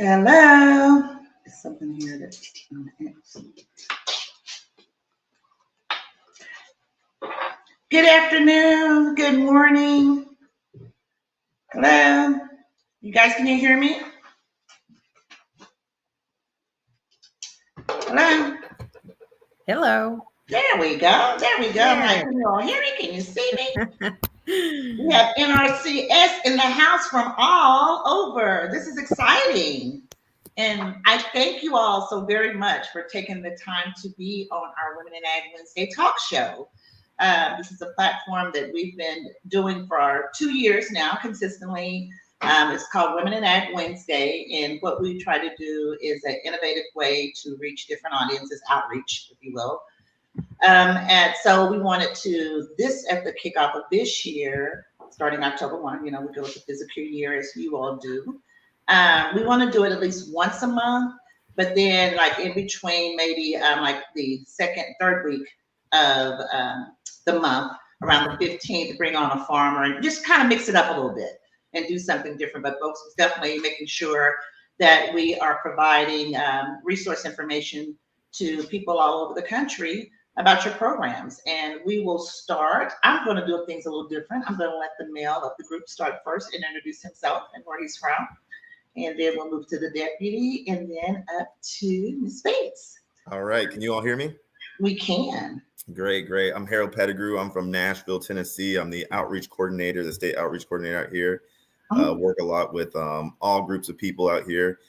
Hello. There's something here that. Good afternoon. Good morning. Hello. You guys, can you hear me? Hello. Hello. There we go. There we go. Yeah. Can you all hear me? Can you see me? We have NRCS in the house from all over. This is exciting. And I thank you all so very much for taking the time to be on our Women in Ag Wednesday talk show. This is a platform that we've been doing for 2 years now consistently. It's called Women in Ag Wednesday. And what we try to do is an innovative way to reach different audiences, outreach, if you will. And so we wanted to, at the kickoff of this year, starting October 1, we go with the physical year as you all do. We want to do it at least once a month, but then like in between maybe like the third week of the month, around the 15th, bring on a farmer and just kind of mix it up a little bit and do something different. But folks, definitely making sure that we are providing resource information to people all over the country about your programs. And we will start. I'm going to do things a little different. I'm going to let the male of the group start first and introduce himself and where he's from. And then we'll move to the deputy and then up to Ms. Bates. All right. Can you all hear me? We can. Great. I'm Harold Pettigrew. I'm from Nashville, Tennessee. I'm the outreach coordinator, the state outreach coordinator out here. Work a lot with all groups of people out here.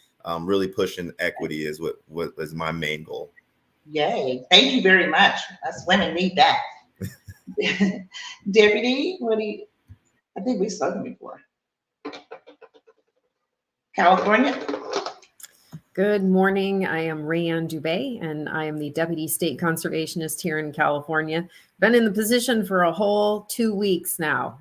Really pushing equity is what is my main goal. Yay. Thank you very much. Us women need that. Deputy, I think we've spoken before. California. Good morning. I am Rayanne Dubé, and I am the Deputy State Conservationist here in California. Been in the position for a whole 2 weeks now.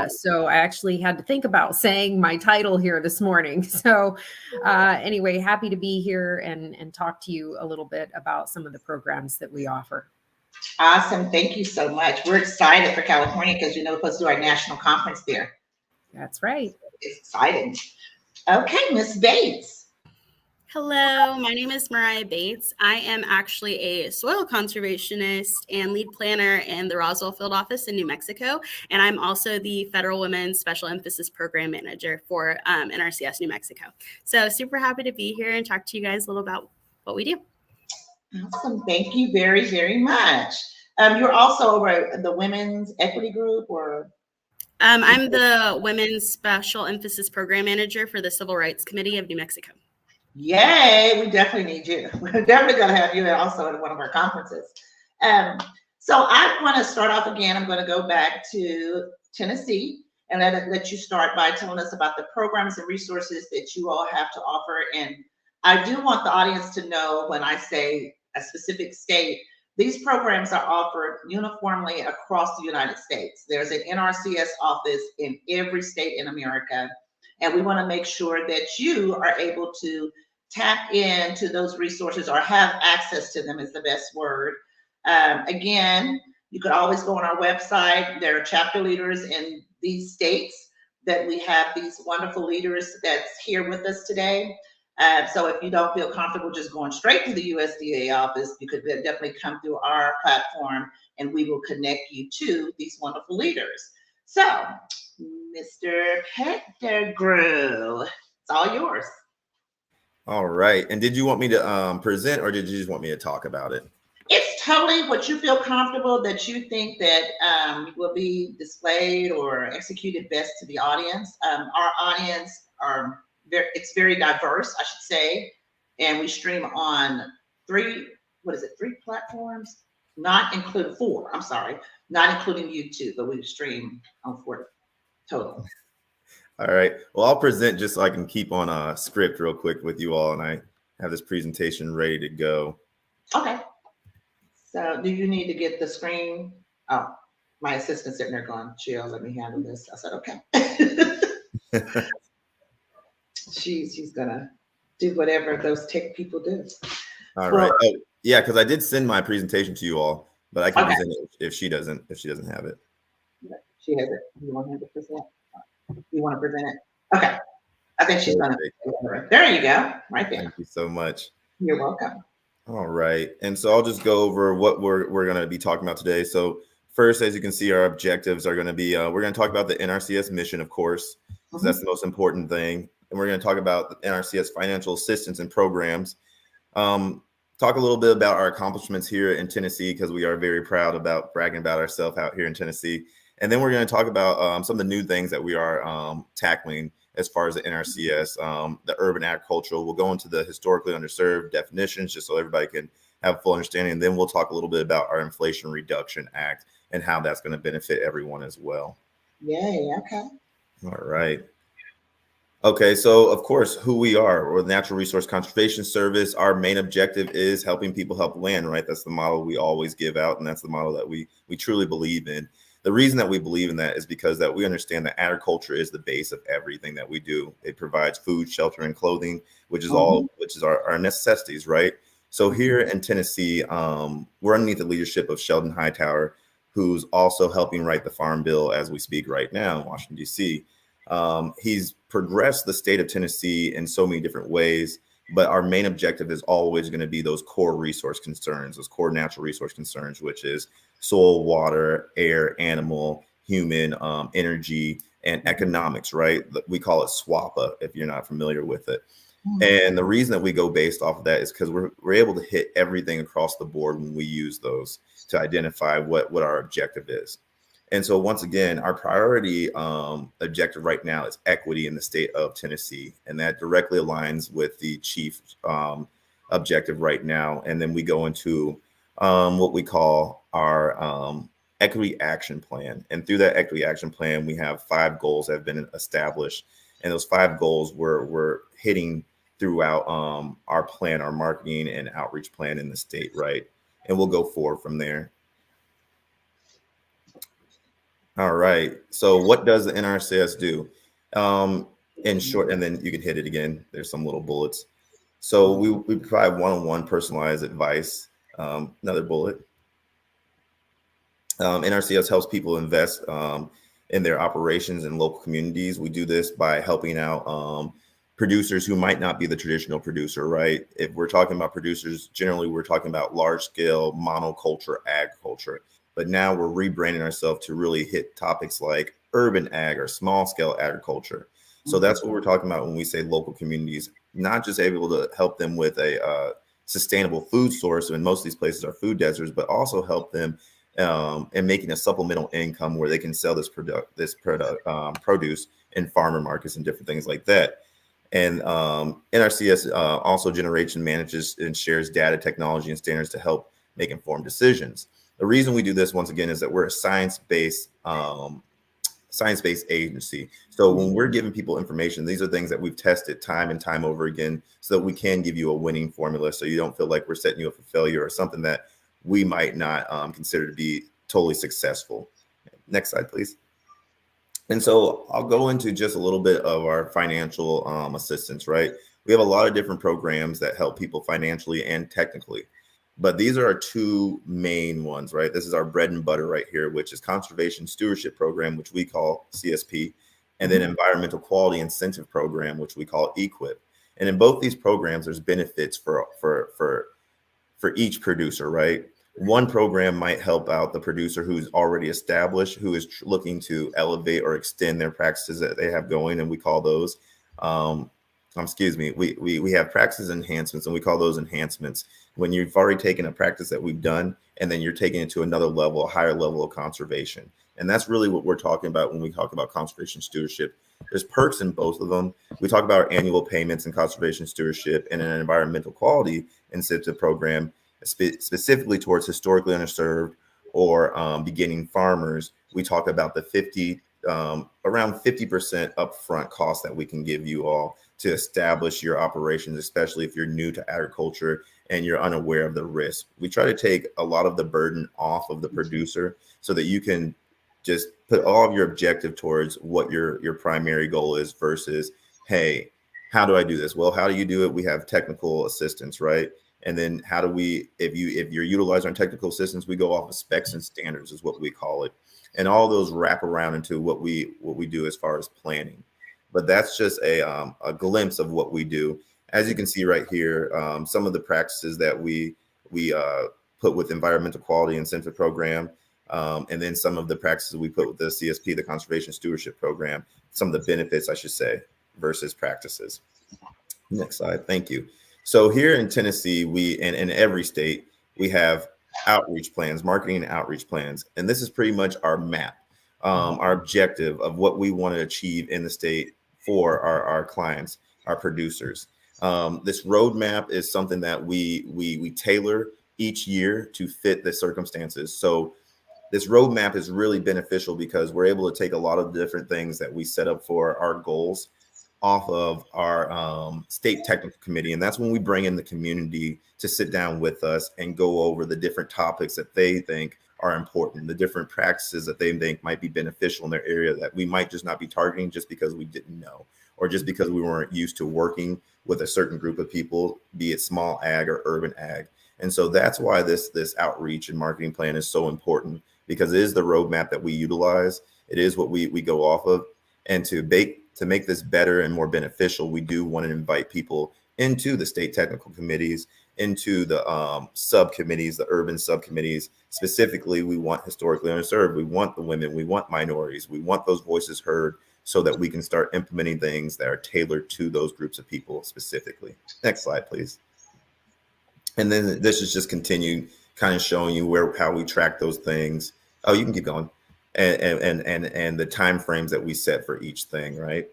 So I actually had to think about saying my title here this morning. So anyway, happy to be here and talk to you a little bit about some of the programs that we offer. Awesome. Thank you so much. We're excited for California because we're supposed to do our national conference there. That's right. It's exciting. Okay, Ms. Bates. Hello, my name is Mariah Bates. I am actually a soil conservationist and lead planner in the Roswell Field Office in New Mexico. And I'm also the Federal Women's Special Emphasis Program Manager for NRCS New Mexico. So super happy to be here and talk to you guys a little about what we do. Awesome. Thank you very, very much. You're also over the Women's Equity Group or? I'm the Women's Special Emphasis Program Manager for the Civil Rights Committee of New Mexico. Yay, we definitely need you. We're definitely going to have you also at one of our conferences. So I want to start off again. I'm going to go back to Tennessee and let you start by telling us about the programs and resources that you all have to offer. And I do want the audience to know when I say a specific state, these programs are offered uniformly across the United States. There's an NRCS office in every state in America. And we want to make sure that you are able to tap into those resources or have access to them is the best word. Again, you could always go on our website. There are chapter leaders in these states that we have these wonderful leaders that's here with us today. So if you don't feel comfortable just going straight to the USDA office, you could definitely come through our platform and we will connect you to these wonderful leaders. So, Mr. Pettigrew, it's all yours. All right. And did you want me to present or did you just want me to talk about it? It's totally what you feel comfortable that you think that will be displayed or executed best to the audience. Our audience it's very diverse, I should say. And we stream on three platforms? Four, I'm sorry. Not including YouTube, but we stream on 4 total. All right. Well, I'll present just so I can keep on a script real quick with you all. And I have this presentation ready to go. Okay. So do you need to get the screen? Oh, my assistant's sitting there going, chill, let me handle this. I said, okay. She's going to do whatever those tech people do. All right. Oh, yeah, because I did send my presentation to you all, but I can present it if she doesn't have it. She has it. You want him to present? You want to present it? Okay. I think she's going to. There you go. Right there. Thank you so much. You're welcome. All right. And so I'll just go over what we're going to be talking about today. So first, as you can see, our objectives are going to be, we're going to talk about the NRCS mission, of course, because that's the most important thing. And we're going to talk about the NRCS financial assistance and programs. Talk a little bit about our accomplishments here in Tennessee, because we are very proud about bragging about ourselves out here in Tennessee. And then we're going to talk about some of the new things that we are tackling as far as the NRCS, the urban agricultural. We'll go into the historically underserved definitions just so everybody can have a full understanding. And then we'll talk a little bit about our Inflation Reduction Act and how that's going to benefit everyone as well. Yay, okay. All right. Okay, so of course, who we are, we're the Natural Resource Conservation Service. Our main objective is helping people help land, right? That's the model we always give out, and that's the model that we truly believe in. The reason that we believe in that is because that we understand that agriculture is the base of everything that we do. It provides food, shelter, and clothing, which is our necessities, right? So here in Tennessee, we're underneath the leadership of Sheldon Hightower, who's also helping write the Farm Bill as we speak right now in Washington, D.C. He's progressed the state of Tennessee in so many different ways, but our main objective is always going to be those core resource concerns, those core natural resource concerns, which is soil, water, air, animal, human, energy, and economics, right? We call it SWAPA if you're not familiar with it. And the reason that we go based off of that is because we're able to hit everything across the board when we use those to identify what our objective is. And so once again, our priority objective right now is equity in the state of Tennessee. And that directly aligns with the chief objective right now. And then we go into what we call our equity action plan. And through that equity action plan, we have 5 goals that have been established. And those 5 goals we're hitting throughout our plan, our marketing and outreach plan in the state, right? And we'll go forward from there. All right. So what does the NRCS do? In short, and then you can hit it again. There's some little bullets. So we provide one-on-one personalized advice. Another bullet. NRCS helps people invest in their operations in local communities. We do this by helping out producers who might not be the traditional producer, right? If we're talking about producers, generally we're talking about large-scale monoculture agriculture. But now we're rebranding ourselves to really hit topics like urban ag or small scale agriculture. So that's what we're talking about when we say local communities, not just able to help them with a sustainable food source. And most of these places are food deserts, but also help them in making a supplemental income where they can sell this produce in farmer markets and different things like that. And NRCS also generates and manages and shares data, technology, and standards to help make informed decisions. The reason we do this, once again, is that we're a science-based agency. So when we're giving people information, these are things that we've tested time and time over again so that we can give you a winning formula so you don't feel like we're setting you up for failure or something that we might not consider to be totally successful. Next slide, please. And so I'll go into just a little bit of our financial assistance, right? We have a lot of different programs that help people financially and technically. But these are our 2 main ones, right? This is our bread and butter right here, which is Conservation Stewardship Program, which we call CSP, and then Environmental Quality Incentive Program, which we call EQIP. And in both these programs, there's benefits for each producer, right? One program might help out the producer who's already established, who is looking to elevate or extend their practices that they have going, and we call those we have practice enhancements, and we call those enhancements when you've already taken a practice that we've done and then you're taking it to another level, a higher level of conservation. And that's really what we're talking about when we talk about conservation stewardship. There's perks in both of them. We talk about our annual payments in conservation stewardship and an environmental quality incentive program specifically towards historically underserved or beginning farmers. We talk about the around 50% upfront cost that we can give you all to establish your operations, especially if you're new to agriculture and you're unaware of the risk. We try to take a lot of the burden off of the producer so that you can just put all of your objective towards what your primary goal is versus, hey, how do I do this? Well, how do you do it? We have technical assistance, right? And then how do we, if you're utilizing our technical assistance, we go off of specs and standards is what we call it. And all those wrap around into what we do as far as planning. but that's just a glimpse of what we do. As you can see right here, some of the practices that we put with environmental quality incentive program, and then some of the practices we put with the CSP, the Conservation Stewardship Program, some of the benefits, I should say, versus practices. Next slide. Thank you. So here in Tennessee, and in every state, we have outreach plans, marketing and outreach plans. And this is pretty much our map, our objective of what we want to achieve in the state for our clients, our producers. This roadmap is something that we tailor each year to fit the circumstances. So this roadmap is really beneficial because we're able to take a lot of different things that we set up for our goals off of our state technical committee. And that's when we bring in the community to sit down with us and go over the different topics that they think are important, the different practices that they think might be beneficial in their area that we might just not be targeting just because we didn't know, or just because we weren't used to working with a certain group of people, be it small ag or urban ag. And so that's why this outreach and marketing plan is so important, because it is the roadmap that we utilize. It is what we go off of. And to make this better and more beneficial, we do want to invite people into the state technical committees, into the subcommittees, the urban subcommittees. Specifically, we want historically underserved. We want the women. We want minorities. We want those voices heard so that we can start implementing things that are tailored to those groups of people specifically. Next slide, please. And then this is just continued kind of showing you how we track those things. Oh, you can keep going. And the time frames that we set for each thing, right?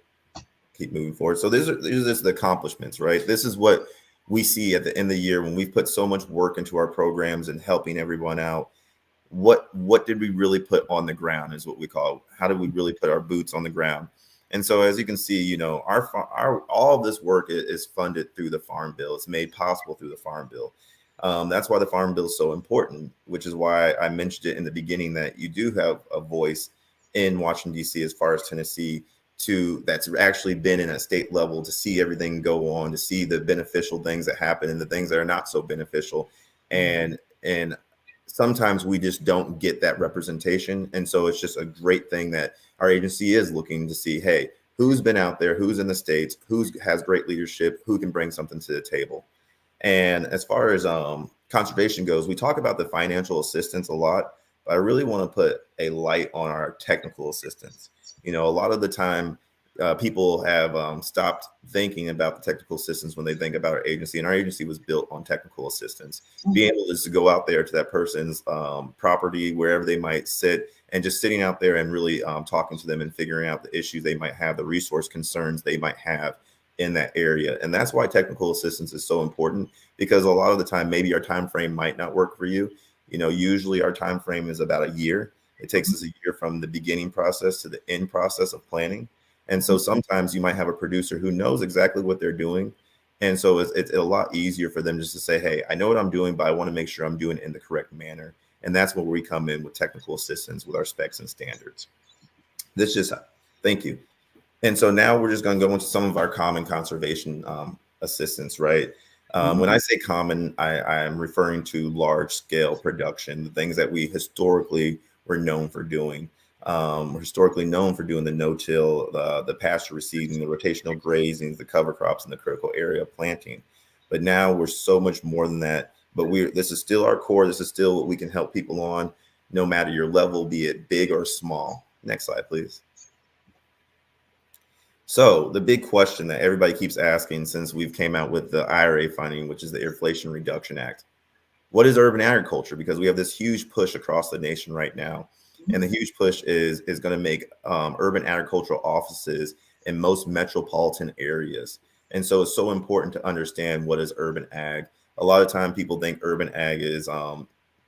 Keep moving forward. So these are just the accomplishments, right? This is what we see at the end of the year when we've put so much work into our programs and helping everyone out. What did we really put on the ground is what we call, how did we really put our boots on the ground? And so as you can see, you know, our all of this work is funded through the Farm Bill. It's made possible through the Farm Bill. That's why the Farm Bill is so important, which is why I mentioned it in the beginning that you do have a voice in Washington, D.C. as far as Tennessee that's actually been in a state level to see everything go on, to see the beneficial things that happen and the things that are not so beneficial. And sometimes we just don't get that representation. And so it's just a great thing that our agency is looking to see, hey, who's been out there, who's in the states, who has great leadership, who can bring something to the table. And as far as conservation goes, we talk about the financial assistance a lot, but I really want to put a light on our technical assistance. You know, a lot of the time people have stopped thinking about the technical assistance when they think about our agency, and our agency was built on technical assistance. Being able to go out there to that person's property, wherever they might sit, and just sitting out there and really talking to them and figuring out the issues they might have, the resource concerns they might have in that area. And that's why technical assistance is so important, because a lot of the time, maybe our time frame might not work for you. You know, usually our time frame is about a year. It takes us a year from the beginning process to the end process of planning. And so sometimes you might have a producer who knows exactly what they're doing. And so it's a lot easier for them just to say, hey, I know what I'm doing, but I want to make sure I'm doing it in the correct manner. And that's where we come in with technical assistance with our specs and standards. Thank you. And so now we're just going to go into some of our common conservation assistance, right? When I say common, I am referring to large scale production, the things that we historically were known for doing. We're historically known for doing the no-till, the pasture reseeding, the rotational grazing, the cover crops, and the critical area planting. But now we're so much more than that. But this is still our core. This is still what we can help people on, no matter your level, be it big or small. Next slide, please. So the big question that everybody keeps asking since we've came out with the IRA funding, which is the Inflation Reduction Act, what is urban agriculture? Because we have this huge push across the nation right now. And the huge push is going to make urban agricultural offices in most metropolitan areas. And so it's so important to understand what is urban ag. A lot of time people think urban ag is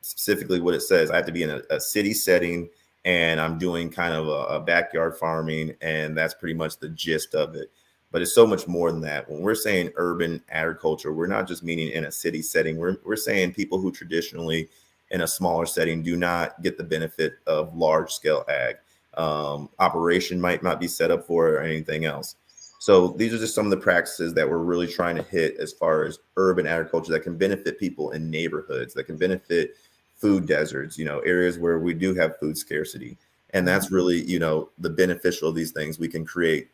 specifically what it says. I have to be in a city setting and I'm doing kind of a backyard farming, and that's pretty much the gist of it. But it's so much more than that. When we're saying urban agriculture, we're not just meaning in a city setting. We're saying people who traditionally in a smaller setting do not get the benefit of large scale ag. Operation might not be set up for it or anything else. So these are just some of the practices that we're really trying to hit as far as urban agriculture that can benefit people in neighborhoods, that can benefit food deserts, you know, areas where we do have food scarcity. And that's really, the beneficial of these things. We can create,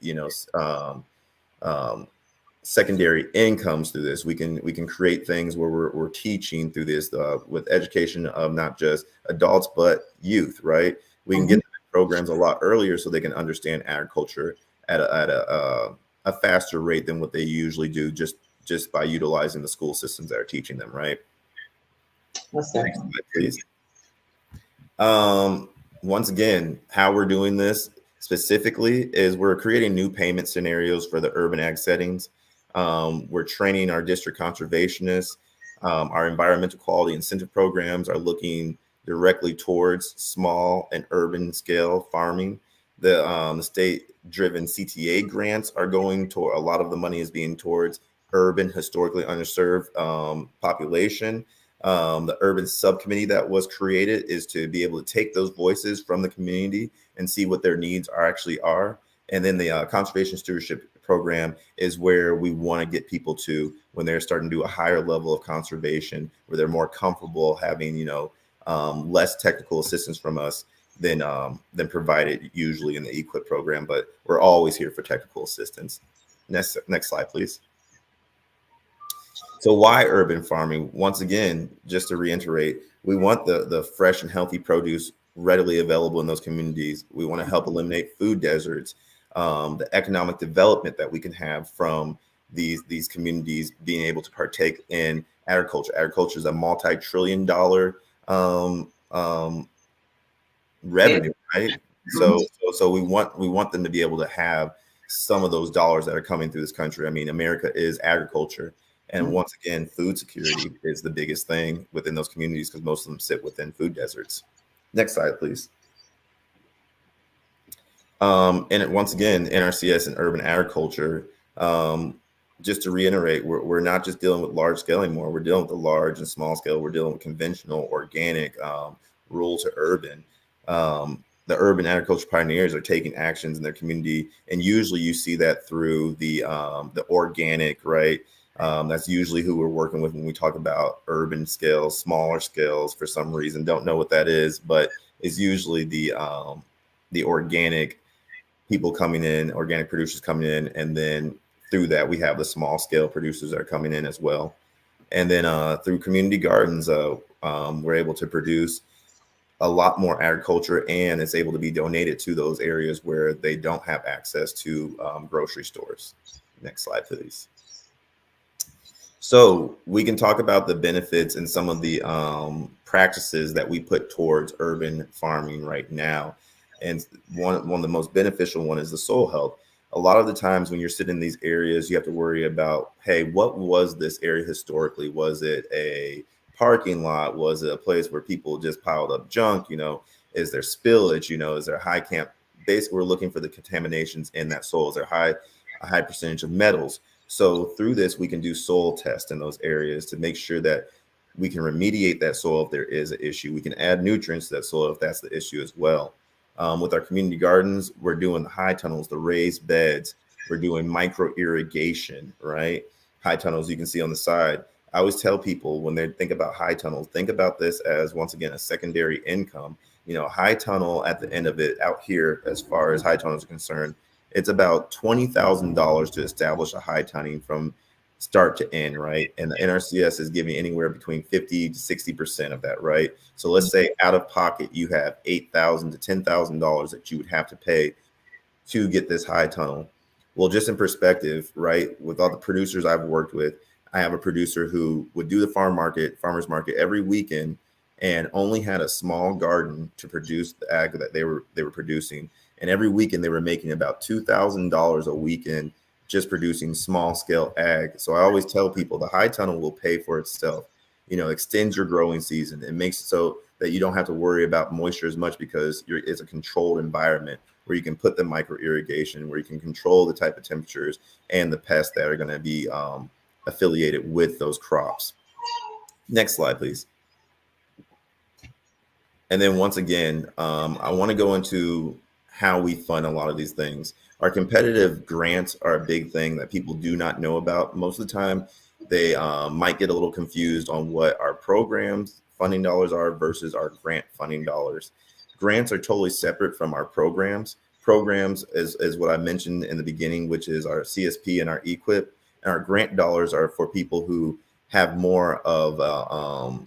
secondary incomes through this. We can create things where we're teaching through this with education of not just adults but youth, right? We can get them in programs a lot earlier so they can understand agriculture at a faster rate than what they usually do just by utilizing the school systems that are teaching them, right? What's that? Next slide, please. Once again, how we're doing this specifically is we're creating new payment scenarios for the urban ag settings. We're training our district conservationists. Our environmental quality incentive programs are looking directly towards small and urban scale farming. The state-driven CTA grants are going to, a lot of the money is being towards urban, historically underserved population. The urban subcommittee that was created is to be able to take those voices from the community and see what their needs actually are. And then the conservation stewardship program is where we want to get people to when they're starting to do a higher level of conservation, where they're more comfortable having, less technical assistance from us than provided usually in the EQIP program. But we're always here for technical assistance. Next slide, please. So why urban farming? Once again, just to reiterate, we want the fresh and healthy produce readily available in those communities. We want to help eliminate food deserts, the economic development that we can have from these communities being able to partake in agriculture. Agriculture is a multi-trillion-dollar revenue, right? So we want them to be able to have some of those dollars that are coming through this country. I mean, America is agriculture. And once again, food security is the biggest thing within those communities because most of them sit within food deserts. Next slide, please. Once again, NRCS and urban agriculture, just to reiterate, we're not just dealing with large scale anymore. We're dealing with the large and small scale. We're dealing with conventional, organic, rural to urban. The urban agriculture pioneers are taking actions in their community. And usually you see that through the organic, right? That's usually who we're working with when we talk about urban scales, smaller scales. For some reason, don't know what that is, but it's usually the organic people coming in, organic producers coming in, and then through that we have the small scale producers that are coming in as well. And then through community gardens, we're able to produce a lot more agriculture, and it's able to be donated to those areas where they don't have access to grocery stores. Next slide, please. So we can talk about the benefits and some of the practices that we put towards urban farming right now. And one of the most beneficial one is the soil health. A lot of the times when you're sitting in these areas, you have to worry about, hey, what was this area historically? Was it a parking lot? Was it a place where people just piled up junk? Is there spillage? Is there high camp? Basically, we're looking for the contaminations in that soil. Is there a high percentage of metals? So through this, we can do soil tests in those areas to make sure that we can remediate that soil if there is an issue. We can add nutrients to that soil if that's the issue as well. With our community gardens, we're doing the high tunnels, the raised beds. We're doing micro irrigation, right? High tunnels you can see on the side. I always tell people when they think about high tunnels, think about this as, once again, a secondary income. High tunnel at the end of it out here, as far as high tunnels are concerned, it's about $20,000 to establish a high tunning from start to end, right? And the NRCS is giving anywhere between 50 to 60% of that, right? So let's say out of pocket, you have $8,000 to $10,000 that you would have to pay to get this high tunnel. Well, just in perspective, right? With all the producers I've worked with, I have a producer who would do the farmers market every weekend and only had a small garden to produce the ag that they were producing. And every weekend they were making about $2,000 a weekend just producing small scale ag. So I always tell people the high tunnel will pay for itself. Extends your growing season. It makes it so that you don't have to worry about moisture as much because it's a controlled environment where you can put the micro irrigation, where you can control the type of temperatures and the pests that are going to be affiliated with those crops. Next slide, please. And then once again, I want to go into how we fund a lot of these things. Our competitive grants are a big thing that people do not know about. Most of the time, they might get a little confused on what our programs funding dollars are versus our grant funding dollars. Grants are totally separate from our programs. Programs is what I mentioned in the beginning, which is our CSP and our EQIP. And our grant dollars are for people who have more of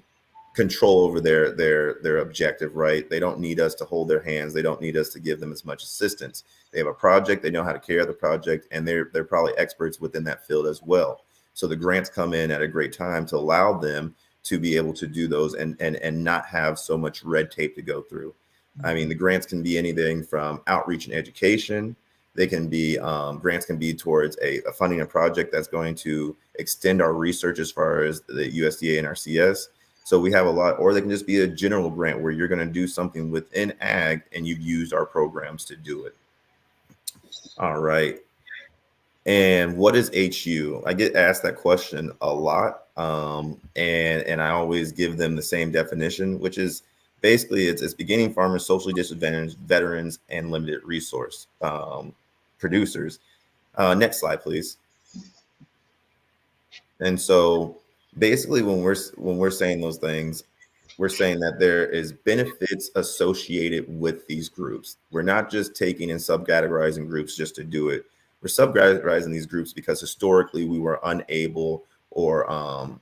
control over their objective, right? They don't need us to hold their hands. They don't need us to give them as much assistance. They have a project, they know how to carry out the project, and they're probably experts within that field as well. So the grants come in at a great time to allow them to be able to do those and not have so much red tape to go through. I mean, the grants can be anything from outreach and education. They can be grants can be towards a funding a project that's going to extend our research as far as the USDA and NRCS. So we have a lot, or they can just be a general grant where you're going to do something within ag and you've used our programs to do it. All right. And what is HU? I get asked that question a lot. And I always give them the same definition, which is basically it's beginning farmers, socially disadvantaged, veterans, and limited resource producers. Next slide, please. And so basically when we're saying those things, we're saying that there is benefits associated with these groups. We're not just taking and subcategorizing groups just to do it. We're subcategorizing these groups because historically we were unable or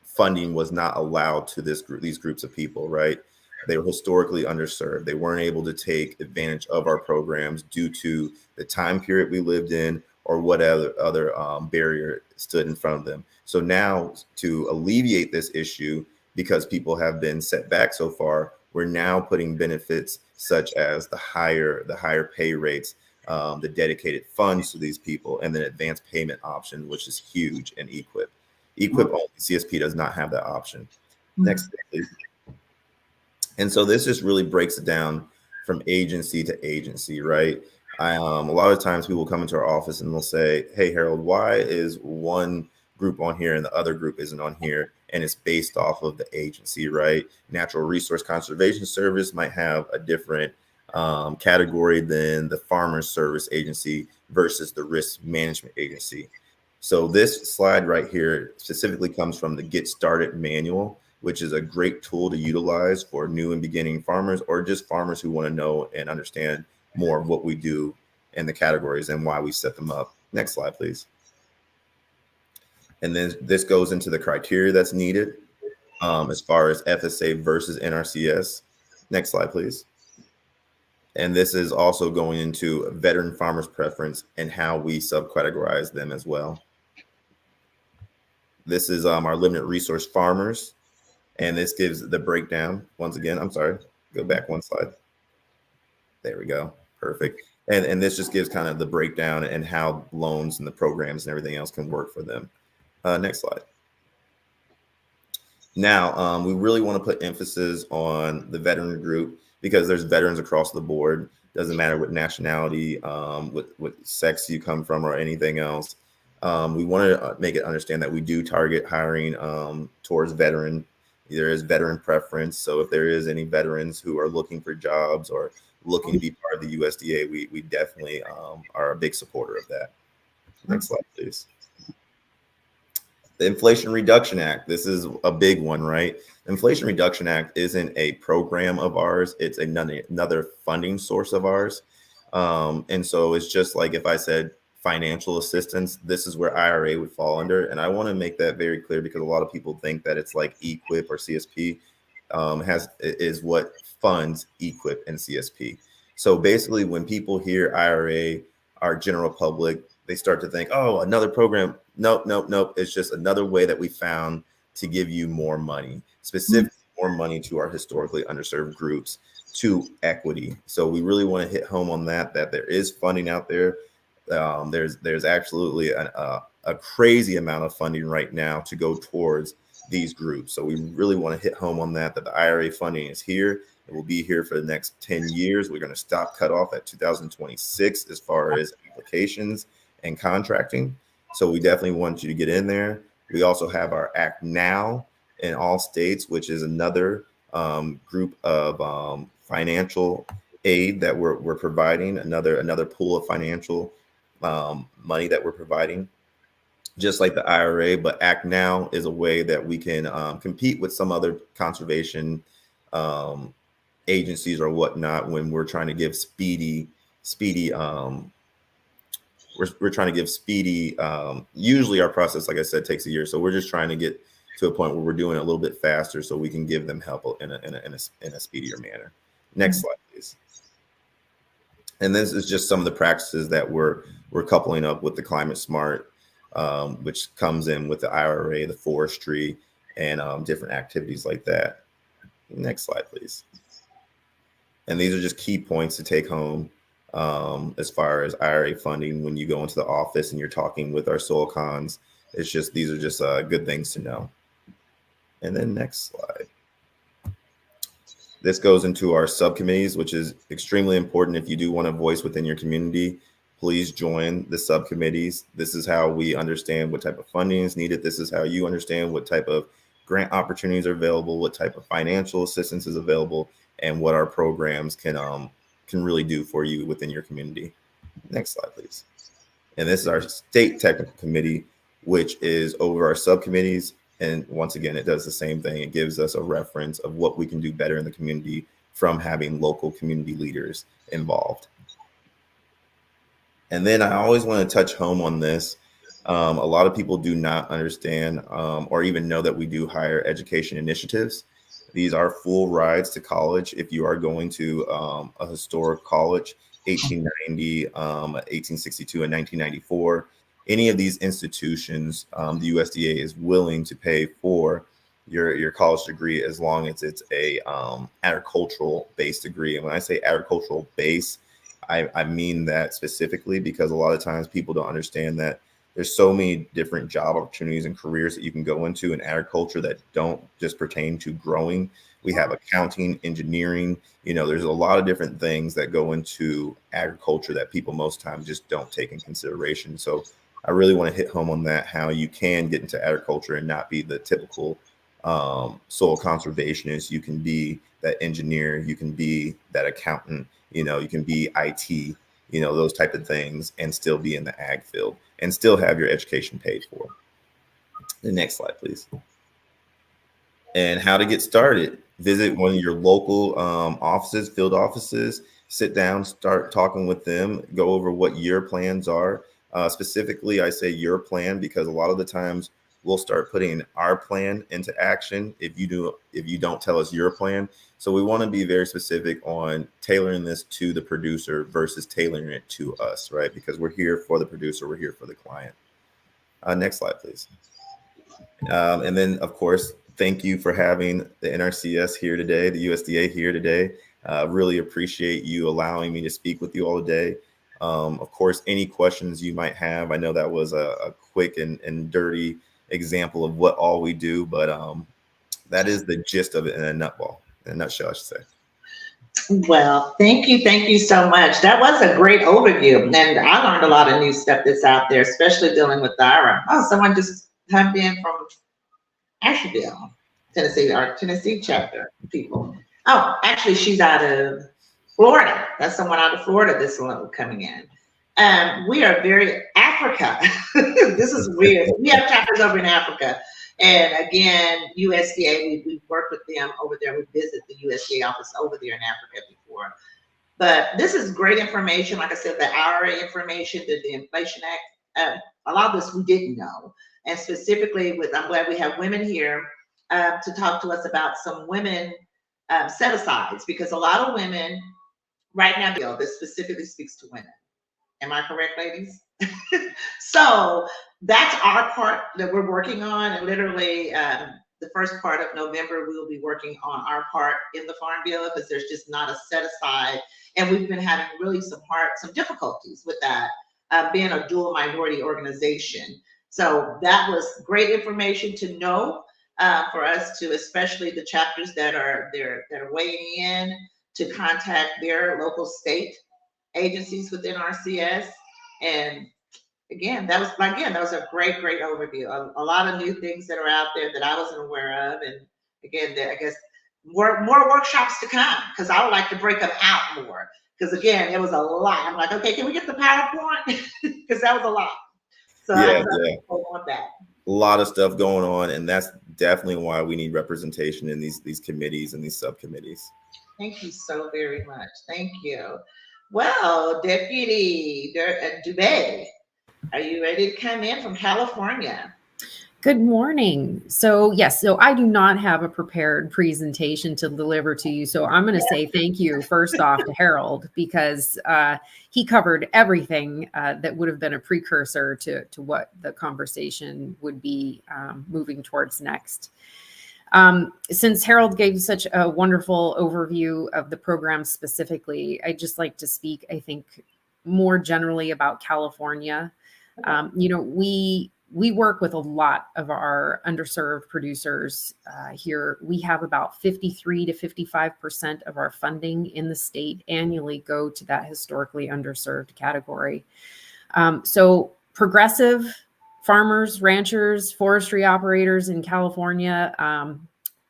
funding was not allowed to these groups of people, right? They were historically underserved. They weren't able to take advantage of our programs due to the time period we lived in or what other barrier stood in front of them. So now to alleviate this issue, because people have been set back so far, we're now putting benefits such as the higher pay rates, the dedicated funds to these people, and then advanced payment option, which is huge in EQIP. EQIP only, CSP does not have that option. Next, please. And so this just really breaks it down from agency to agency, right? A lot of times people come into our office and they'll say, hey, Harold, why is one group on here and the other group isn't on here? And it's based off of the agency, right? Natural Resource Conservation Service might have a different category than the Farmers Service Agency versus the Risk Management Agency. So this slide right here specifically comes from the Get Started Manual, which is a great tool to utilize for new and beginning farmers or just farmers who want to know and understand more of what we do and the categories and why we set them up. Next slide, please. And then this goes into the criteria that's needed as far as FSA versus NRCS. Next slide, please. And this is also going into veteran farmers preference and how we subcategorize them as well. This is our limited resource farmers. And this gives the breakdown. Once again, I'm sorry, go back one slide. There we go. Perfect. And this just gives kind of the breakdown and how loans and the programs and everything else can work for them. Next slide. Now, we really want to put emphasis on the veteran group because there's veterans across the board. Doesn't matter what nationality, what sex you come from or anything else. We want to make it understand that we do target hiring towards veteran. There is veteran preference. So if there is any veterans who are looking for jobs or looking to be part of the USDA, we definitely are a big supporter of that. Next slide, please. The Inflation Reduction Act. This is a big one, right? The Inflation Reduction Act isn't a program of ours. It's another funding source of ours. And so it's just like if I said financial assistance, this is where IRA would fall under. And I want to make that very clear because a lot of people think that it's like EQIP or CSP is what funds EQIP and CSP. So basically when people hear IRA, our general public, they start to think, oh, another program. Nope. It's just another way that we found to give you more money, specifically more money to our historically underserved groups, to equity. So we really want to hit home on that there is funding out there. There's absolutely a crazy amount of funding right now to go towards these groups. So we really want to hit home on that the IRA funding is here. It will be here for the next 10 years. We're going to stop cut off at 2026 as far as applications and contracting. So we definitely want you to get in there. We also have our Act Now in all states, which is another group of financial aid that we're providing, another pool of financial money that we're providing, just like the IRA. But Act Now is a way that we can compete with some other conservation agencies or whatnot when we're trying to give speedy we're trying to give speedy usually our process, like I said, takes a year, so we're just trying to get to a point where we're doing it a little bit faster so we can give them help in a speedier manner. Next slide, please. And this is just some of the practices that we're coupling up with the Climate Smart, which comes in with the IRA, the forestry, and different activities like that. Next slide, please. And these are just key points to take home as far as IRA funding when you go into the office and you're talking with our soil cons. It's just, these are just good things to know. And then next slide. This goes into our subcommittees, which is extremely important. If you do want a voice within your community, please join the subcommittees. This is how we understand what type of funding is needed. This is how you understand what type of grant opportunities are available, what type of financial assistance is available, and what our programs can really do for you within your community. Next slide, please. And this is our state technical committee, which is over our subcommittees. And once again, it does the same thing. It gives us a reference of what we can do better in the community from having local community leaders involved. And then I always want to touch home on this. A lot of people do not understand or even know that we do higher education initiatives. These are full rides to college. If you are going to a historic college, 1890, 1862, and 1994, any of these institutions, the USDA is willing to pay for your college degree as long as it's a agricultural based degree. And when I say agricultural base, I mean that specifically because a lot of times people don't understand that there's so many different job opportunities and careers that you can go into in agriculture that don't just pertain to growing. We have accounting, engineering, there's a lot of different things that go into agriculture that people most times just don't take in consideration. So I really want to hit home on that, how you can get into agriculture and not be the typical soil conservationist. You can be that engineer, you can be that accountant, you can be IT, those type of things, and still be in the ag field and still have your education paid for. The next slide, please. And how to get started. Visit one of your local offices, field offices, sit down, start talking with them, go over what your plans are. Specifically, I say your plan because a lot of the times we'll start putting our plan into action if you don't tell us your plan. So we want to be very specific on tailoring this to the producer versus tailoring it to us, right? Because we're here for the producer, we're here for the client. Next slide, please. And then, of course, thank you for having the NRCS here today, the USDA here today. Really appreciate you allowing me to speak with you all today. Of course, any questions you might have. I know that was a quick and dirty example of what all we do, but that is the gist of it in a nutshell, I should say. Well, thank you so much. That was a great overview, and I learned a lot of new stuff that's out there, especially dealing with IRA. Oh, someone just typed in from Asheville, Tennessee, our Tennessee chapter people. Oh, actually, she's out of Florida. That's someone out of Florida this one coming in. We are very Africa. This is weird. We have chapters over in Africa. And again, USDA, we've worked with them over there. We visit the USDA office over there in Africa before. But this is great information. Like I said, the IRA information, the Inflation Act, a lot of this we didn't know. And specifically I'm glad we have women here to talk to us about some women set-asides, because a lot of women right now, this specifically speaks to women. Am I correct, ladies? So that's our part that we're working on. And literally the first part of November, we will be working on our part in the Farm Bill because there's just not a set aside. And we've been having really some difficulties with that, being a dual minority organization. So that was great information to know for us to, especially the chapters that are weighing in, to contact their local state agencies within RCS. And again, that was a great overview. A lot of new things that are out there that I wasn't aware of. And again, I guess more workshops to come, because I would like to break them out more. Because again, it was a lot. I'm like, okay, can we get the PowerPoint? Because that was a lot. So yeah. Want that. A lot of stuff going on, and that's definitely why we need representation in these committees and these subcommittees. Thank you so very much. Thank you. Well, Deputy Dubé, are you ready to come in from California? Good morning. So yes, so I do not have a prepared presentation to deliver to you. So I'm going to say thank you first off to Harold because he covered everything that would have been a precursor to what the conversation would be moving towards next. Since Harold gave such a wonderful overview of the program specifically, I'd just like to speak, I think, more generally about California. We work with a lot of our underserved producers here. We have about 53 to 55% of our funding in the state annually go to that historically underserved category. So progressive farmers, ranchers, forestry operators in California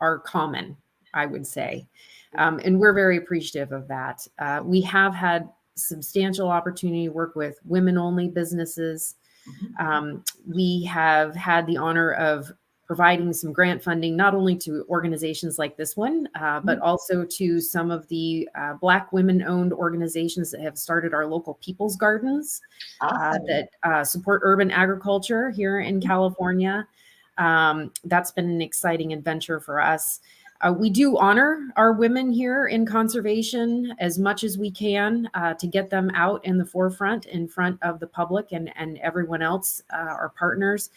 are common, I would say. And we're very appreciative of that. We have had substantial opportunity to work with women-only businesses. We have had the honor of providing some grant funding, not only to organizations like this one, but also to some of the Black women-owned organizations that have started our local people's gardens that support urban agriculture here in California. That's been an exciting adventure for us. We do honor our women here in conservation as much as we can to get them out in the forefront, in front of the public and everyone else, our partners.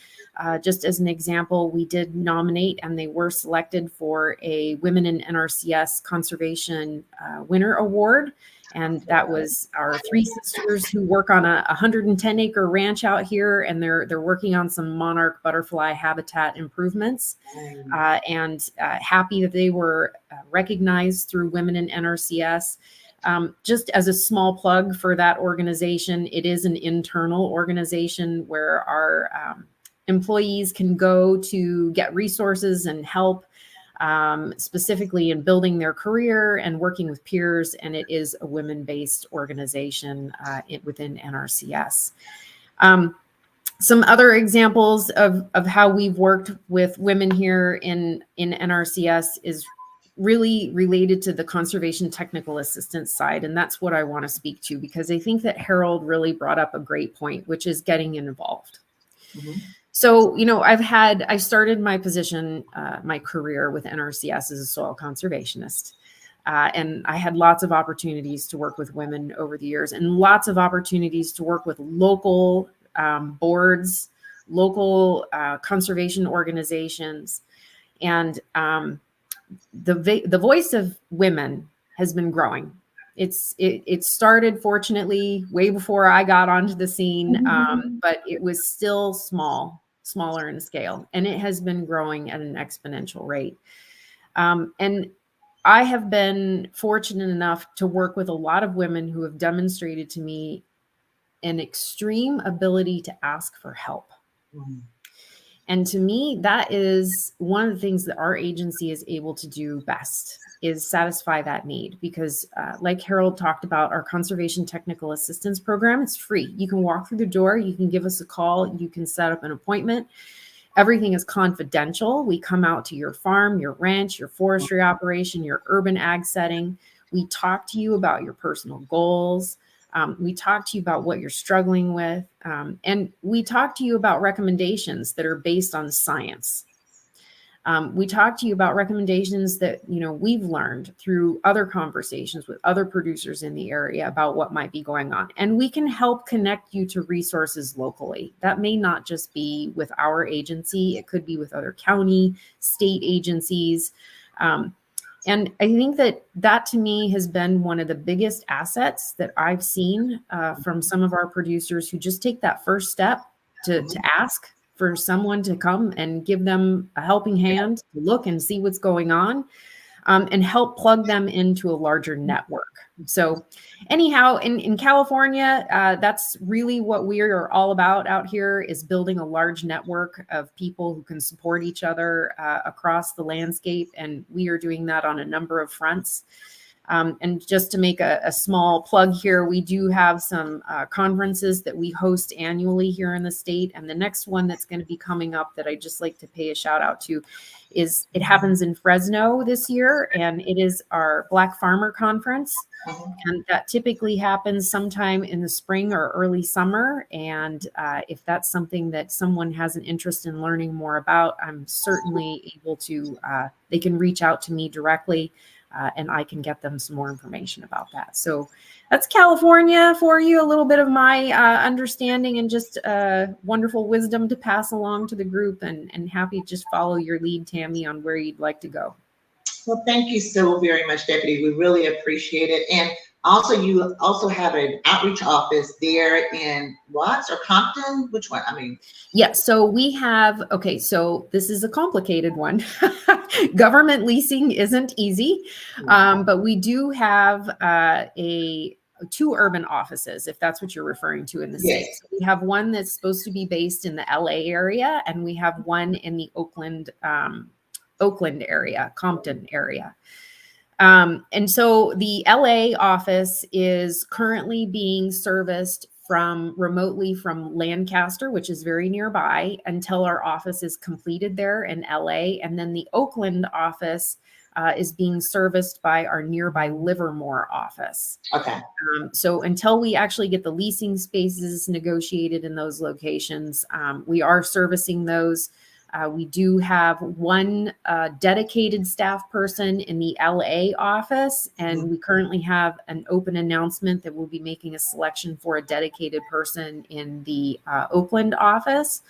Just as an example, we did nominate and they were selected for a Women in NRCS Conservation Winner Award. And that was our three sisters who work on a 110-acre ranch out here, and they're working on some monarch butterfly habitat improvements. And happy that they were recognized through Women in NRCS. Just as a small plug for that organization, it is an internal organization where our employees can go to get resources and help. Specifically in building their career and working with peers, and it is a women-based organization within NRCS. Some other examples of how we've worked with women here in NRCS is really related to the conservation technical assistance side, and that's what I want to speak to because I think that Harold really brought up a great point, which is getting involved. Mm-hmm. So, I started my position, my career with NRCS as a soil conservationist. And I had lots of opportunities to work with women over the years and lots of opportunities to work with local boards, local conservation organizations. And the voice of women has been growing. It started, fortunately, way before I got onto the scene, but it was still smaller in scale, and it has been growing at an exponential rate. And I have been fortunate enough to work with a lot of women who have demonstrated to me an extreme ability to ask for help. And to me, that is one of the things that our agency is able to do best, is satisfy that need. Because like Harold talked about, our conservation technical assistance program, it's free. You can walk through the door, you can give us a call, you can set up an appointment. Everything is confidential. We come out to your farm, your ranch, your forestry operation, your urban ag setting. We talk to you about your personal goals. We talk to you about what you're struggling with, and we talk to you about recommendations that are based on science. We talk to you about recommendations that we've learned through other conversations with other producers in the area about what might be going on, and we can help connect you to resources locally. That may not just be with our agency; it could be with other county, state agencies. And I think that to me has been one of the biggest assets that I've seen from some of our producers who just take that first step to ask for someone to come and give them a helping hand to look and see what's going on, and help plug them into a larger network. So anyhow, in California, that's really what we are all about out here, is building a large network of people who can support each other across the landscape. And we are doing that on a number of fronts. And just to make a small plug here, we do have some conferences that we host annually here in the state. And the next one that's going to be coming up that I just like to pay a shout out to is it happens in Fresno this year, and it is our Black Farmer Conference. And that typically happens sometime in the spring or early summer. And if that's something that someone has an interest in learning more about, I'm certainly able to, they can reach out to me directly. And I can get them some more information about that. So that's California for you, a little bit of my understanding and just wonderful wisdom to pass along to the group, and happy to just follow your lead, Tammy, on where you'd like to go. Well, thank you so very much, Deputy. We really appreciate it. And also, you also have an outreach office there in Watts or Compton? Which one? Yeah, so we have, okay, so this is a complicated one. Government leasing isn't easy, but we do have two urban offices, if that's what you're referring to in the state. So we have one that's supposed to be based in the LA area, and we have one in the Oakland area, Compton area. And so the LA office is currently being serviced remotely from Lancaster, which is very nearby, until our office is completed there in LA. And then the Oakland office is being serviced by our nearby Livermore office. Okay. So until we actually get the leasing spaces negotiated in those locations, we are servicing those. We do have one dedicated staff person in the LA office, and we currently have an open announcement that we'll be making a selection for a dedicated person in the Oakland office.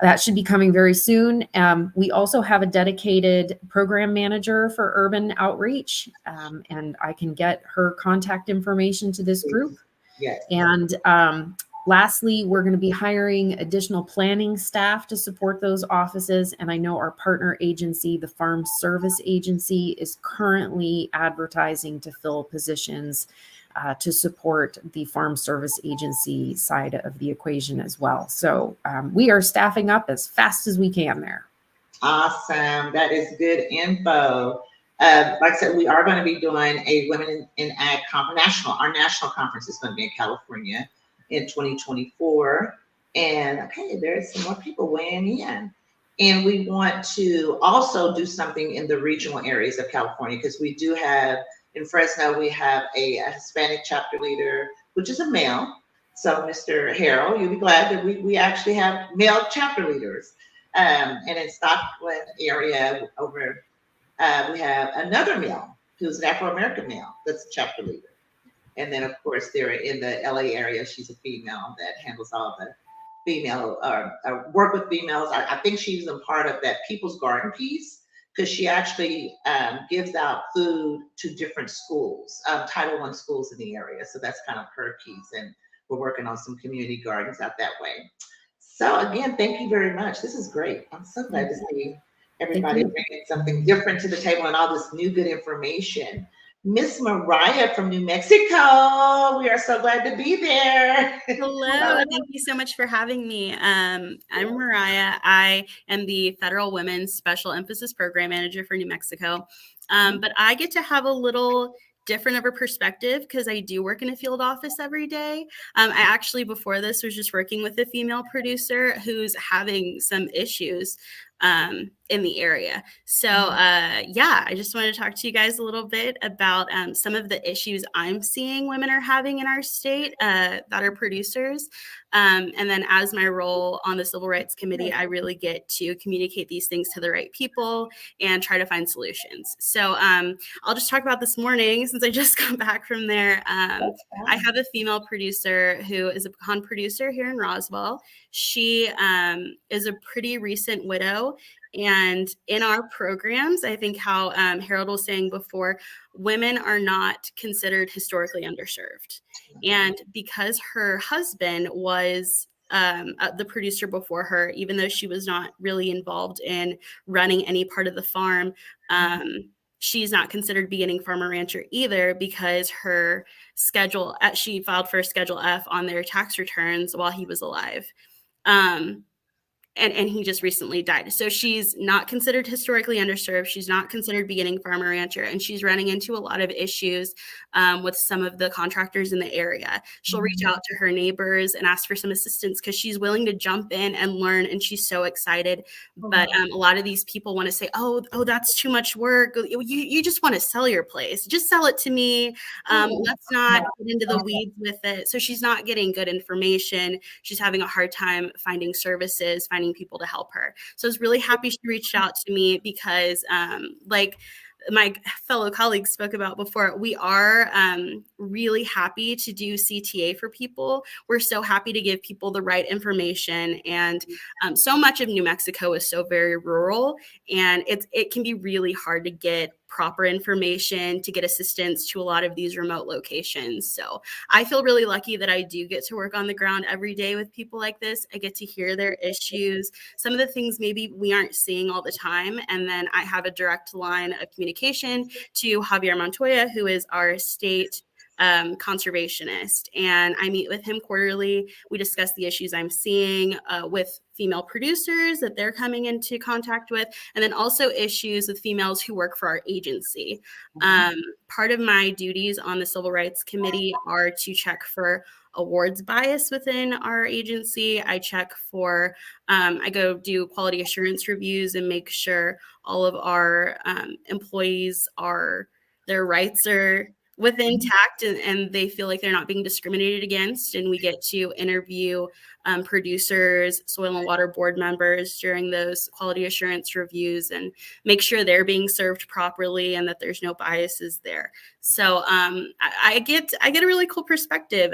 That should be coming very soon. We also have a dedicated program manager for urban outreach, and I can get her contact information to this group. Yes. And lastly, we're going to be hiring additional planning staff to support those offices. And I know our partner agency, the Farm Service Agency, is currently advertising to fill positions to support the Farm Service Agency side of the equation as well. So we are staffing up as fast as we can there. Awesome. That is good info. Like I said, we are going to be doing a Women in Ag conference. Our national conference is going to be in California in 2024. And okay, there's some more people weighing in. And we want to also do something in the regional areas of California, because we do have, in Fresno, we have a Hispanic chapter leader, which is a male. So Mr. Harold, you'll be glad that we actually have male chapter leaders. And in Stockton area over, we have another male who's an Afro-American male that's a chapter leader. And then, of course, they're in the LA area. She's a female that handles all the female work with females. I think she's a part of that People's Garden piece, because she actually gives out food to different schools, Title I schools in the area. So that's kind of her piece. And we're working on some community gardens out that way. So again, thank you very much. This is great. I'm so glad to see everybody bringing something different to the table and all this new good information. Miss Mariah from New Mexico, we are so glad to be there. Hello, thank you so much for having me. I'm Mariah. I am the Federal Women's Special Emphasis Program Manager for New Mexico. But I get to have a little different of a perspective because I do work in a field office every day. I actually, before this, was just working with a female producer who's having some issues in the area. So yeah, I just wanted to talk to you guys a little bit about some of the issues I'm seeing women are having in our state that are producers. And then as my role on the Civil Rights Committee, I really get to communicate these things to the right people and try to find solutions. So I'll just talk about this morning since I just got back from there. I have a female producer who is a pecan producer here in Roswell. She is a pretty recent widow. And in our programs, I think how Harold was saying before, women are not considered historically underserved. And because her husband was the producer before her, even though she was not really involved in running any part of the farm, she's not considered beginning farmer rancher either because her schedule, she filed for Schedule F on their tax returns while he was alive. and he just recently died. So she's not considered historically underserved. She's not considered beginning farmer rancher, and she's running into a lot of issues with some of the contractors in the area. She'll reach out to her neighbors and ask for some assistance because she's willing to jump in and learn, and she's so excited. But a lot of these people want to say, oh, that's too much work. You just want to sell your place. Just sell it to me. Let's not get into the weeds with it. So she's not getting good information. She's having a hard time finding services, finding people to help her. So I was really happy she reached out to me because like my fellow colleagues spoke about before, we are really happy to do CTA for people. We're so happy to give people the right information. And so much of New Mexico is so very rural, and it can be really hard to get proper information, to get assistance to a lot of these remote locations. So I feel really lucky that I do get to work on the ground every day with people like this. I get to hear their issues, some of the things maybe we aren't seeing all the time. And then I have a direct line of communication to Javier Montoya, who is our state conservationist, and I meet with him quarterly. We discuss the issues I'm seeing with female producers that they're coming into contact with, and then also issues with females who work for our agency. Part of my duties on the Civil Rights Committee are to check for awards bias within our agency. I check for, I go do quality assurance reviews and make sure all of our employees their rights are within tact and they feel like they're not being discriminated against. And we get to interview producers, soil and water board members during those quality assurance reviews and make sure they're being served properly and that there's no biases there. So I get a really cool perspective.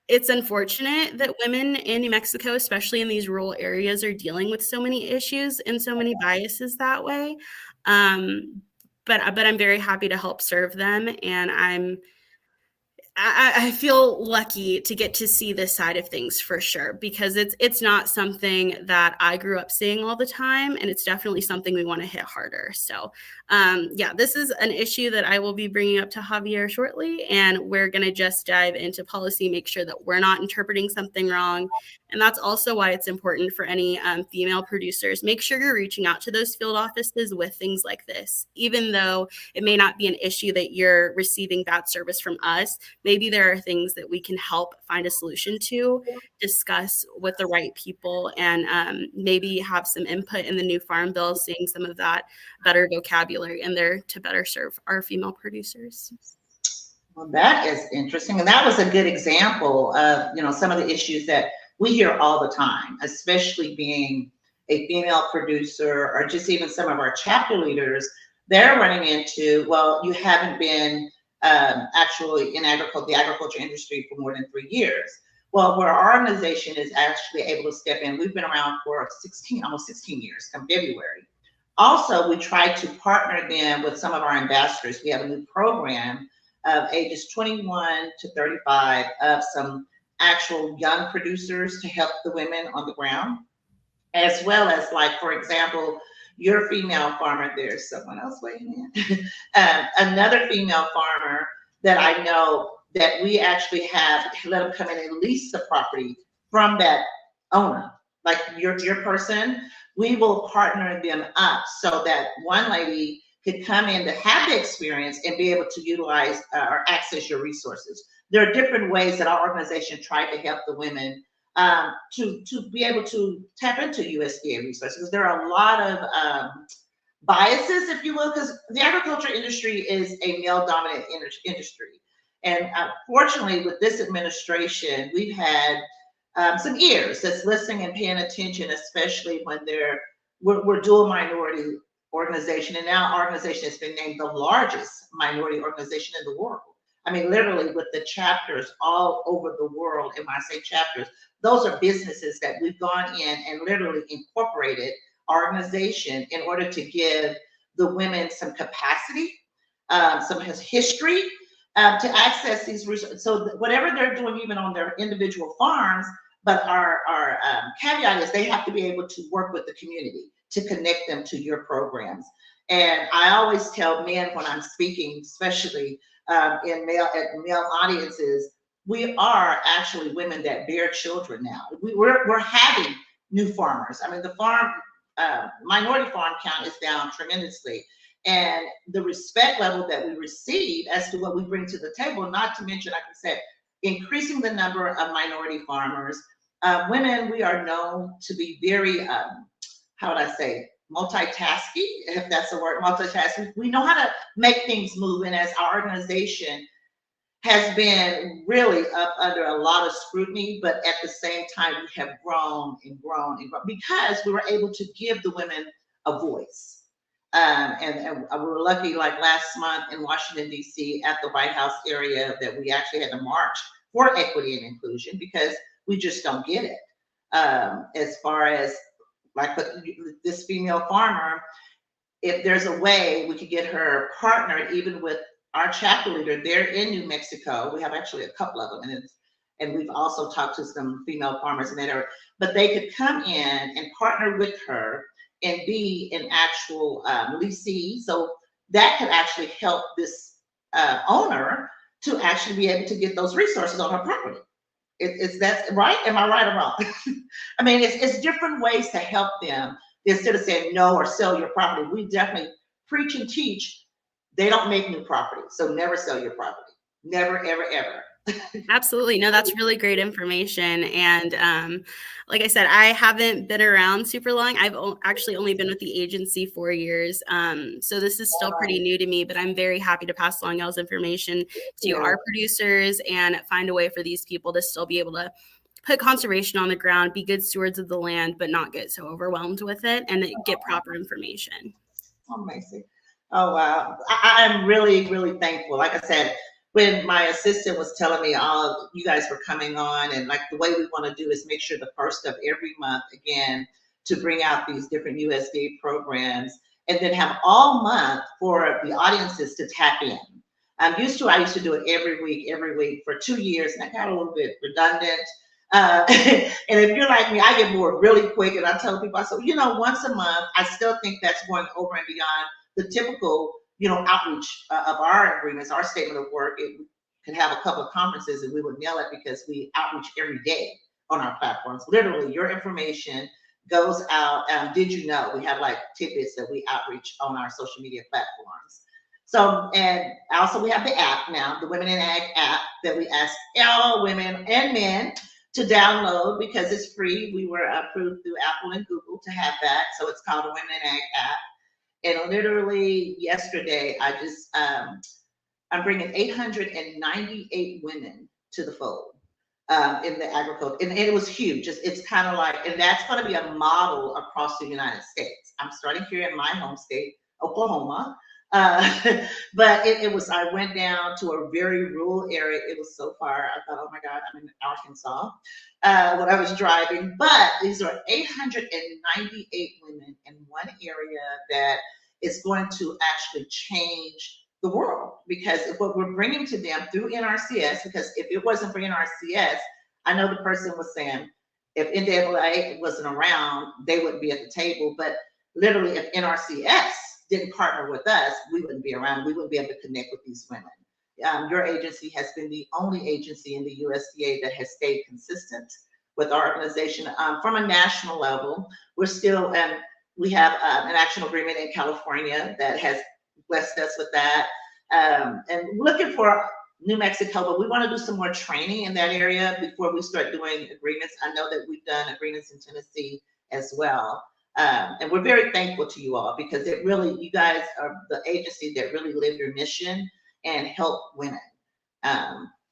It's unfortunate that women in New Mexico, especially in these rural areas, are dealing with so many issues and so many biases that way. But I'm very happy to help serve them, and I feel lucky to get to see this side of things for sure, because it's not something that I grew up seeing all the time, and it's definitely something we want to hit harder. So yeah, this is an issue that I will be bringing up to Javier shortly, and we're going to just dive into policy, make sure that we're not interpreting something wrong. And that's also why it's important for any female producers. Make sure you're reaching out to those field offices with things like this. Even though it may not be an issue that you're receiving bad service from us, maybe there are things that we can help find a solution to, discuss with the right people, and maybe have some input in the new farm bill, seeing some of that better vocabulary in there to better serve our female producers. Well, that is interesting. And that was a good example of, some of the issues that we hear all the time, especially being a female producer or just even some of our chapter leaders. They're running into, well, you haven't been actually in the agriculture industry for more than 3 years. Well, where our organization is actually able to step in, we've been around for almost 16 years come February. Also, we try to partner them with some of our ambassadors. We have a new program of ages 21 to 35 of some actual young producers to help the women on the ground, as well as, like, for example, your female farmer, there's someone else waiting in, another female farmer that I know that we actually have let them come in and lease the property from that owner, like your person. We will partner them up so that one lady could come in to have the experience and be able to utilize or access your resources. There are different ways that our organization tried to help the women to be able to tap into USDA resources. There are a lot of biases, if you will, because the agriculture industry is a male-dominant industry. And fortunately, with this administration, we've had some ears that's listening and paying attention, especially when we're dual minority organization. And now our organization has been named the largest minority organization in the world. I mean, literally with the chapters all over the world. And when I say chapters, those are businesses that we've gone in and literally incorporated our organization in order to give the women some capacity, some history to access these resources. So whatever they're doing, even on their individual farms, but our caveat is they have to be able to work with the community to connect them to your programs. And I always tell men when I'm speaking, especially in male audiences, we are actually women that bear children now. We're having new farmers. I mean, the minority farm count is down tremendously. And the respect level that we receive as to what we bring to the table, not to mention, like I said, increasing the number of minority farmers. Women, we are known to be very, how would I say, multitasking, if that's the word, multitasking. We know how to make things move. And as our organization has been really up under a lot of scrutiny, but at the same time, we have grown and grown and grown because we were able to give the women a voice. And we were lucky, like last month in Washington, D.C., at the White House area, that we actually had to march for equity and inclusion because we just don't get it. As far as like this female farmer, if there's a way we could get her partnered even with our chapter leader, they're in New Mexico. We have actually a couple of them, and we've also talked to some female farmers in that area. But they could come in and partner with her and be an actual leasee. So that could actually help this owner to actually be able to get those resources on her property. It's that right? Am I right or wrong? I mean, it's different ways to help them instead of saying no or sell your property. We definitely preach and teach. They don't make new property, so never sell your property. Never, ever, ever. Absolutely. No, that's really great information. And like I said, I haven't been around super long. I've actually only been with the agency 4 years. So this is still pretty new to me, but I'm very happy to pass along y'all's information to our producers and find a way for these people to still be able to put conservation on the ground, be good stewards of the land, but not get so overwhelmed with it and get proper information. Amazing. Oh, wow. I'm really, really thankful. Like I said, when my assistant was telling me, oh, you guys were coming on, and like the way we want to do is make sure the first of every month, again, to bring out these different USDA programs, and then have all month for the audiences to tap in. I used to do it every week for 2 years, and I got a little bit redundant. And if you're like me, I get bored really quick, and I tell people, I say, once a month, I still think that's going over and beyond the typical outreach of our agreements, our statement of work. It can have a couple of conferences and we would nail it because we outreach every day on our platforms. Literally, your information goes out. Did you know? We have like tidbits that we outreach on our social media platforms. So, and also we have the app now, the Women in Ag app that we ask all women and men to download because it's free. We were approved through Apple and Google to have that. So it's called the Women in Ag app. And literally yesterday, I'm bringing 898 women to the fold in the agriculture. And it was huge. It's kind of like, and that's going to be a model across the United States. I'm starting here in my home state, Oklahoma. But I went down to a very rural area. It was so far. I thought, oh my God, I'm in Arkansas when I was driving. But these are 898 women in one area that is going to actually change the world, because what we're bringing to them through NRCS, because if it wasn't for NRCS, I know the person was saying, if NAAA wasn't around, they wouldn't be at the table. But literally, if NRCS didn't partner with us, we wouldn't be around. We wouldn't be able to connect with these women. Your agency has been the only agency in the USDA that has stayed consistent with our organization. From a national level, we're still, we have an action agreement in California that has blessed us with that. And looking for New Mexico, but we want to do some more training in that area before we start doing agreements. I know that we've done agreements in Tennessee as well. And we're very thankful to you all because you guys are the agency that really live your mission and help women.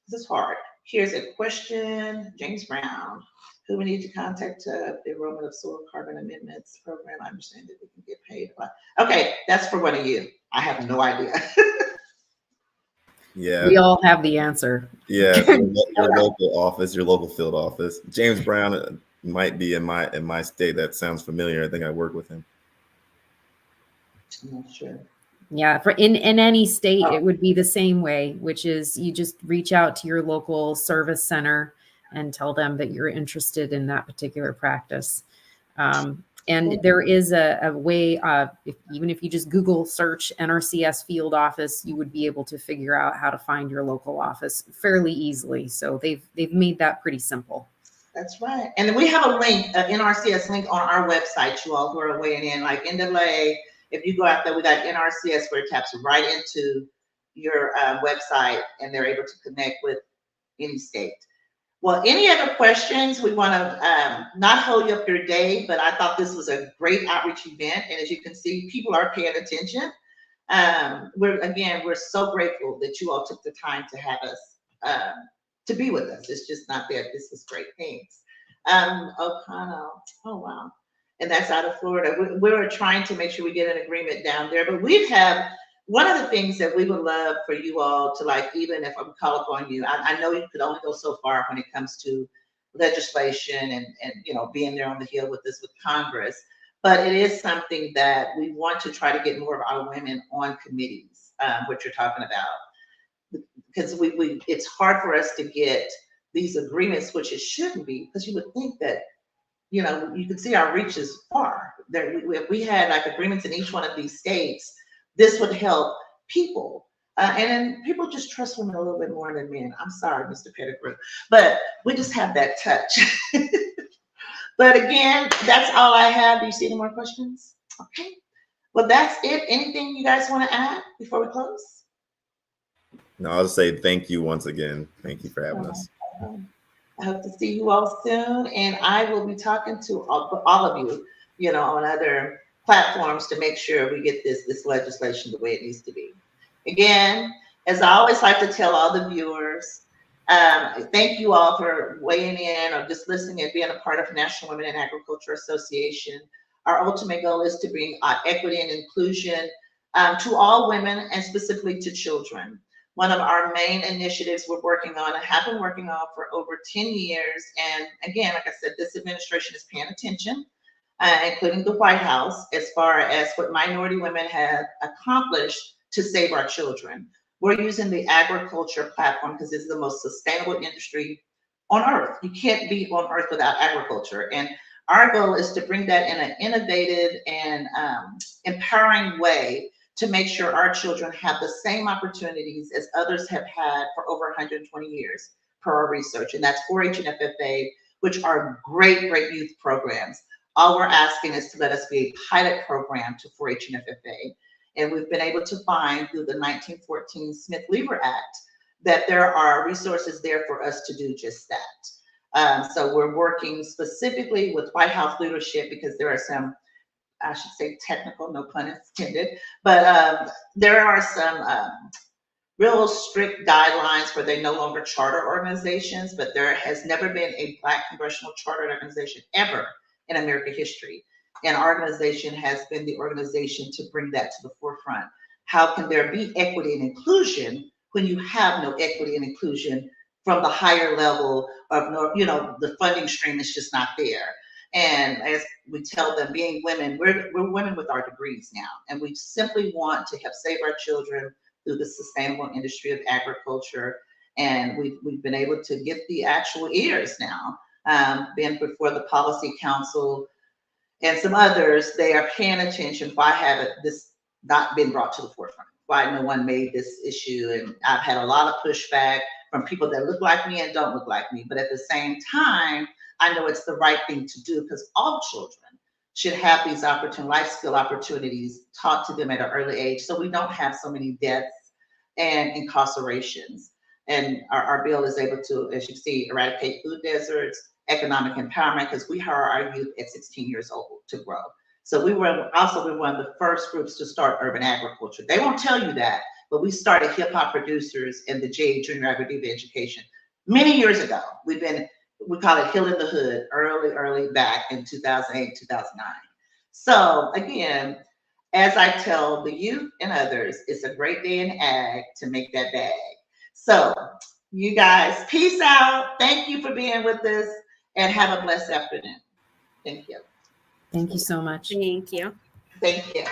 This is hard. Here's a question, James Brown. Who we need to contact the enrollment of soil carbon amendments program? I understand that we can get paid. Okay, that's for one of you. I have no idea. Yeah. We all have the answer. Yeah, your local office, your local field office. James Brown might be in my state. That sounds familiar. I think I work with him. I'm not sure. Yeah, in any state, it would be the same way, which is you just reach out to your local service center and tell them that you're interested in that particular practice. And there is a way, even if you just Google search NRCS field office, you would be able to figure out how to find your local office fairly easily. So they've made that pretty simple. That's right. And then we have a link, an NRCS link on our website, you all who are weighing in, like NAA. If you go out there, we got NRCS where it taps right into your website and they're able to connect with any state. Well, any other questions? We want to not hold you up your day, but I thought this was a great outreach event. And as you can see, people are paying attention. We're so grateful that you all took the time to have us, to be with us. It's just not there. This is great. Thanks. O'Connell. Oh, wow. And that's out of Florida. We're trying to make sure we get an agreement down there, but we've had one of the things that we would love for you all to, like, even if I'm call upon you, I know you could only go so far when it comes to legislation and being there on the Hill with this with Congress, but it is something that we want to try to get more of our women on committees, what you're talking about, because we it's hard for us to get these agreements, which it shouldn't be, because you would think that you can see our reach is far. There we had like agreements in each one of these states. This would help people. And then people just trust women a little bit more than men. I'm sorry, Mr. Pettigrew, but we just have that touch. But again, that's all I have. Do you see any more questions? Okay. Well, that's it. Anything you guys want to add before we close? No, I'll just say thank you once again. Thank you for having us. I hope to see you all soon. And I will be talking to all of you, on other platforms to make sure we get this legislation the way it needs to be. Again, as I always like to tell all the viewers, thank you all for weighing in or just listening and being a part of National Women in Agriculture Association. Our ultimate goal is to bring equity and inclusion to all women and specifically to children. One of our main initiatives we're working on and have been working on for over 10 years. And again, like I said, this administration is paying attention, including the White House, as far as what minority women have accomplished to save our children. We're using the agriculture platform because it's the most sustainable industry on earth. You can't be on earth without agriculture. And our goal is to bring that in an innovative and empowering way to make sure our children have the same opportunities as others have had for over 120 years per our research. And that's 4-H and FFA, which are great youth programs. All we're asking is to let us be a pilot program to 4-H and FFA. And we've been able to find through the 1914 Smith-Lever Act that there are resources there for us to do just that. So we're working specifically with White House leadership because there are some, I should say technical, no pun intended, but there are some real strict guidelines where they no longer charter organizations, but there has never been a Black congressional chartered organization ever in American history. And our organization has been the organization to bring that to the forefront. How can there be equity and inclusion when you have no equity and inclusion from the higher level of, the funding stream is just not there. And as we tell them, being women, we're women with our degrees now, and we simply want to help save our children through the sustainable industry of agriculture. And we've been able to get the actual ears now. Been before the Policy Council and some others, they are paying attention. Why haven't this not been brought to the forefront? Why no one made this issue? And I've had a lot of pushback from people that look like me and don't look like me. But at the same time, I know it's the right thing to do because all children should have these life skill opportunities taught to them at an early age, so we don't have so many deaths and incarcerations. And our bill is able to, as you see, eradicate food deserts, economic empowerment, because we hire our youth at 16 years old to grow. So we were one of the first groups to start urban agriculture. They won't tell you that, but we started hip hop producers in the JA Junior Agri-Diva Education many years ago. We call it Hill in the Hood, early back in 2008, 2009. So again, as I tell the youth and others, it's a great day in ag to make that bag. So you guys, peace out. Thank you for being with us and have a blessed afternoon. Thank you. Thank you so much. Thank you. Thank you.